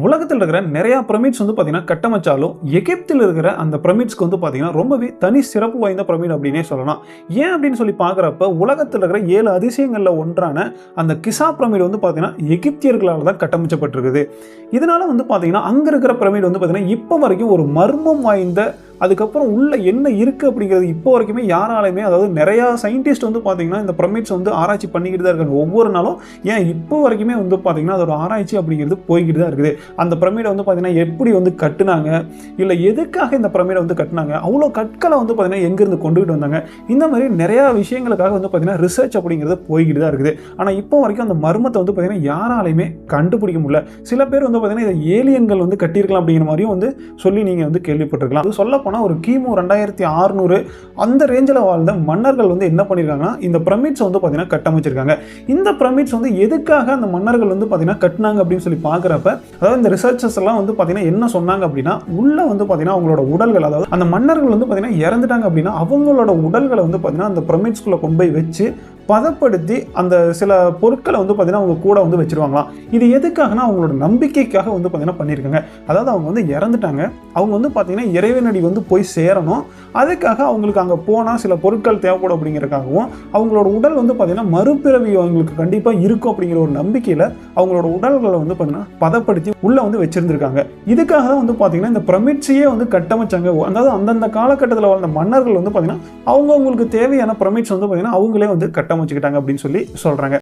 உலகத்தில் இருக்கிற நிறைய பிரமிட்ஸ் வந்து பார்த்தீங்கன்னா கட்டமைச்சாலும் எகிப்தில் இருக்கிற அந்த பிரமிட்ஸ்க்கு வந்து பார்த்தீங்கன்னா ரொம்பவே தனி சிறப்பு வாய்ந்த பிரமிட் அப்படின்னே சொல்லலாம். ஏன் அப்படின்னு சொல்லி பார்க்குறப்ப உலகத்தில் இருக்கிற 7 அதிசயங்களில் ஒன்றான அந்த கிசா பிரமிட் வந்து பார்த்தீங்கன்னா எகிப்தியர்களால் தான் கட்டமைக்கப்பட்டிருக்குது. இதனால வந்து பார்த்தீங்கன்னா அங்கே இருக்கிற பிரமிட் வந்து பார்த்தீங்கன்னா இப்போ வரைக்கும் ஒரு மர்மம் வாய்ந்த, அதுக்கப்புறம் உள்ள என்ன இருக்குது அப்படிங்கிறது இப்போ வரைக்குமே யாராலையுமே, அதாவது நிறையா சயின்டிஸ்ட் வந்து பார்த்தீங்கன்னா இந்த பிரமிட்ஸ் வந்து ஆராய்ச்சி பண்ணிக்கிட்டு தான் இருக்காங்க ஒவ்வொரு நாளும். ஏன் இப்போ வரைக்குமே வந்து பார்த்தீங்கன்னா அதோட ஆராய்ச்சி அப்படிங்கிறது போய்கிட்டு தான் இருக்குது. அந்த பிரமிடை வந்து பார்த்தீங்கன்னா எப்படி வந்து கட்டுனாங்க, இல்லை எதுக்காக இந்த பிரமிடை வந்து கட்டினாங்க, அவ்வளோ கற்களை வந்து பார்த்தீங்கன்னா எங்கேருந்து கொண்டுகிட்டு வந்தாங்க, இந்த மாதிரி நிறையா விஷயங்களுக்காக வந்து பார்த்தீங்கன்னா ரிசர்ச் அப்படிங்கிறது போய்கிட்டு தான் இருக்குது. ஆனால் இப்போ வரைக்கும் அந்த மர்மத்தை வந்து பார்த்தீங்கன்னா யாராலையுமே கண்டுபிடிக்க முடியல. சில பேர் வந்து பார்த்தீங்கன்னா இதை ஏலியன்கள் வந்து கட்டியிருக்கலாம் அப்படிங்கிற மாதிரியும் வந்து சொல்லி நீங்கள் வந்து கேள்விப்பட்டிருக்கலாம். அது சொல்ல ஒரு கிமு 2600 அந்த ரேஞ்சில் வாழ்ந்த மன்னர்கள் வந்து என்ன பண்ணியிருக்காங்கன்னா இந்த பிரமிட்ஸ் வந்து பார்த்தீங்கன்னா கட்டமைச்சிருக்காங்க. இந்த பிரமிட்ஸ் வந்து எதுக்காக அந்த மன்னர்கள் வந்து பார்த்தீங்கன்னா கட்டினாங்க அப்படின்னு சொல்லி பார்க்குறப்ப, அதாவது இந்த ரிசர்ச்சர்ஸ் எல்லாம் வந்து பார்த்தீங்கன்னா என்ன சொன்னாங்க அப்படின்னா, உள்ள வந்து பார்த்தீங்கன்னா அவங்களோட உடல்கள், அதாவது அந்த மன்னர்கள் வந்து பார்த்தீங்கன்னா இறந்துட்டாங்க அப்படின்னா அவங்களோட உடல்களை வந்து பார்த்தீங்கன்னா அந்த பிரமிட்ஸ்குள்ளே கொண்டு போய் வச்சு பதப்படுத்தி அந்த சில பொருட்களை வந்து பார்த்தீங்கன்னா அவங்க கூட வந்து வச்சிருவாங்களாம். இது எதுக்காகனா அவங்களோட நம்பிக்கைக்காக வந்து பார்த்தீங்கன்னா பண்ணியிருக்காங்க. அதாவது அவங்க வந்து இறந்துட்டாங்க, அவங்க வந்து பார்த்தீங்கன்னா இறைவனடி வந்து போய் சேரணும், அதுக்காக அவங்களுக்கு அங்கே போனால் சில பொருட்கள் தேவைப்படும் அப்படிங்கிறதுக்காகவும், அவங்களோட உடல் வந்து பார்த்தீங்கன்னா மறுபிறவி அவங்களுக்கு கண்டிப்பாக இருக்கும் அப்படிங்கிற ஒரு நம்பிக்கையில் அவங்களோட உடல்களை வந்து பார்த்தீங்கன்னா பதப்படுத்தி உள்ளே வந்து வச்சிருந்திருக்காங்க. இதுக்காக தான் வந்து பார்த்தீங்கன்னா இந்த பிரமிட்ஸையே வந்து கட்டமைச்சாங்க. அதாவது அந்தந்த காலகட்டத்தில் வாழ்ந்த மன்னர்கள் வந்து பார்த்தீங்கன்னா அவங்களுக்கு தேவையான பிரமிட்ஸ் வந்து பார்த்தீங்கன்னா அவங்களே வந்து கட்டமைச்சுக்கிட்டாங்க அப்படின்னு சொல்லி சொல்கிறாங்க.